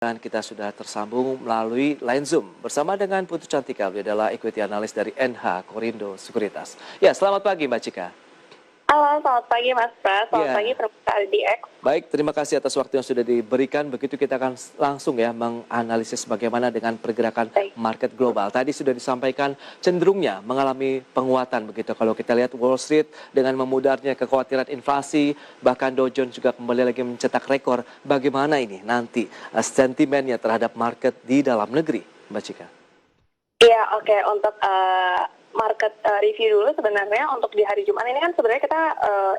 Dan kita sudah tersambung melalui line Zoom bersama dengan Putu Cantika, beliau adalah equity analyst dari NH Korindo Sekuritas. Ya, selamat pagi Mbak Cika. Halo, selamat pagi Mas Pras, selamat Ya. pagi pemirsa RDX. Baik, terima kasih atas waktu yang sudah diberikan. Begitu kita akan langsung ya menganalisis bagaimana dengan pergerakan market global. Tadi sudah disampaikan cenderungnya mengalami penguatan begitu. Kalau kita lihat Wall Street dengan memudarnya kekhawatiran inflasi, bahkan Dow Jones juga kembali lagi mencetak rekor. Bagaimana ini nanti sentimennya terhadap market di dalam negeri, Mbak Cika? Iya, oke. Untuk market review dulu sebenarnya untuk di hari Jumat ini kan sebenarnya kita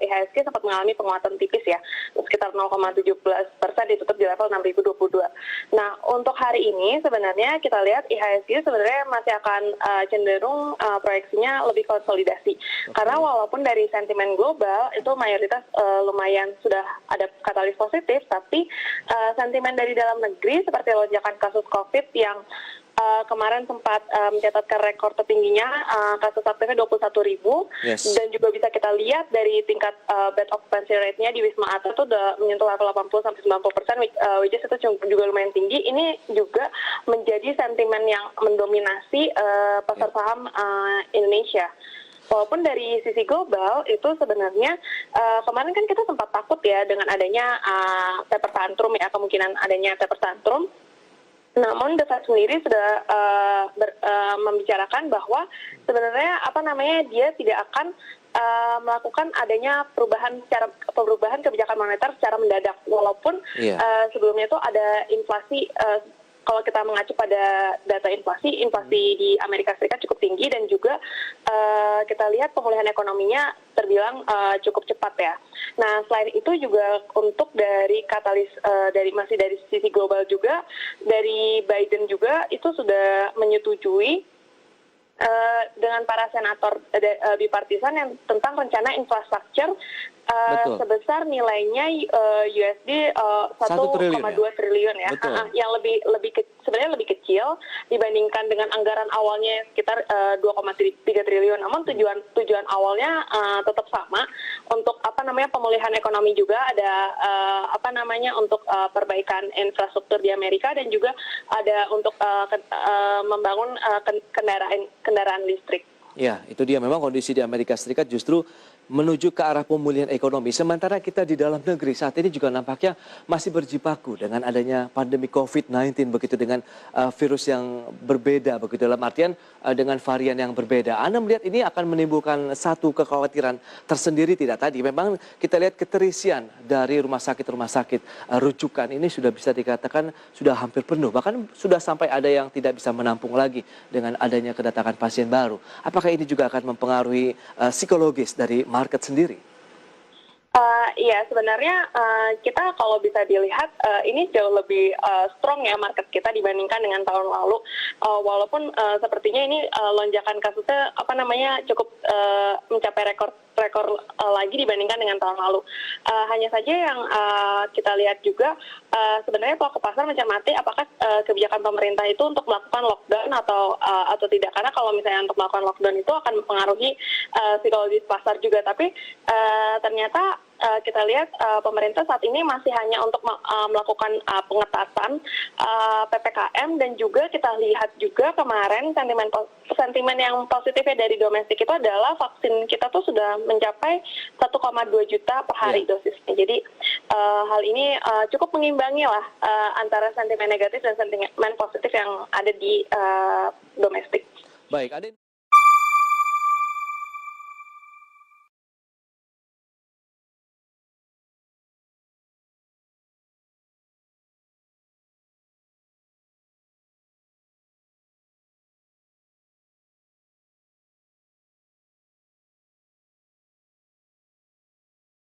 IHSG sempat mengalami penguatan tipis ya, sekitar 0,17% ditutup di level 6.022. Nah, untuk hari ini sebenarnya kita lihat IHSG sebenarnya masih akan cenderung proyeksinya lebih konsolidasi. Karena walaupun dari sentimen global itu mayoritas lumayan sudah ada katalis positif, tapi sentimen dari dalam negeri seperti lonjakan kasus COVID yang kemarin sempat mencatatkan rekor tertingginya, kasus aktifnya 21.000, dan juga bisa kita lihat dari tingkat bed occupancy rate-nya di Wisma Atlet itu udah menyentuh level 80-90%, which is itu juga lumayan tinggi. Ini juga menjadi sentimen yang mendominasi pasar saham Indonesia. Walaupun dari sisi global itu sebenarnya kemarin kan kita sempat takut ya dengan adanya taper tantrum ya, kemungkinan adanya taper tantrum. Namun The Fed sendiri sudah membicarakan bahwa sebenarnya dia tidak akan melakukan adanya perubahan kebijakan moneter secara mendadak, walaupun sebelumnya itu ada inflasi. Kalau kita mengacu pada data inflasi di Amerika Serikat cukup tinggi, dan juga kita lihat pemulihan ekonominya terbilang cukup cepat ya. Nah, selain itu juga untuk dari katalis masih dari sisi global juga, dari Biden juga itu sudah menyetujui dengan para senator bipartisan yang tentang rencana infrastruktur sebesar nilainya USD 1,2 triliun ya, yang sebenarnya lebih kecil dibandingkan dengan anggaran awalnya sekitar 2,3 triliun. Namun tujuan awalnya tetap sama, untuk pemulihan ekonomi juga ada untuk perbaikan infrastruktur di Amerika, dan juga ada untuk membangun kendaraan listrik. Ya, itu dia, memang kondisi di Amerika Serikat justru menuju ke arah pemulihan ekonomi. Sementara kita di dalam negeri saat ini juga nampaknya masih berjibaku dengan adanya pandemi COVID-19 begitu, dengan virus yang berbeda begitu, dalam artian dengan varian yang berbeda. Anda melihat ini akan menimbulkan satu kekhawatiran tersendiri tidak tadi? Memang kita lihat keterisian dari rumah sakit rujukan ini sudah bisa dikatakan sudah hampir penuh. Bahkan sudah sampai ada yang tidak bisa menampung lagi dengan adanya kedatangan pasien baru. Apakah ini juga akan mempengaruhi psikologis dari market sendiri? Iya, sebenarnya kita kalau bisa dilihat ini jauh lebih strong ya market kita dibandingkan dengan tahun lalu. Walaupun sepertinya ini lonjakan kasusnya cukup mencapai rekor lagi dibandingkan dengan tahun lalu. Hanya saja yang kita lihat juga sebenarnya pelaku pasar mencermati apakah kebijakan pemerintah itu untuk melakukan lockdown atau tidak. Karena kalau misalnya untuk melakukan lockdown itu akan mempengaruhi psikologis pasar juga. Tapi ternyata kita lihat pemerintah saat ini masih hanya untuk melakukan pengetatan PPKM, dan juga kita lihat juga kemarin sentimen yang positifnya dari domestik itu adalah vaksin kita tuh sudah mencapai 1,2 juta per hari dosisnya. Jadi hal ini cukup mengimbangi lah antara sentimen negatif dan sentimen positif yang ada di domestik. Baik, ada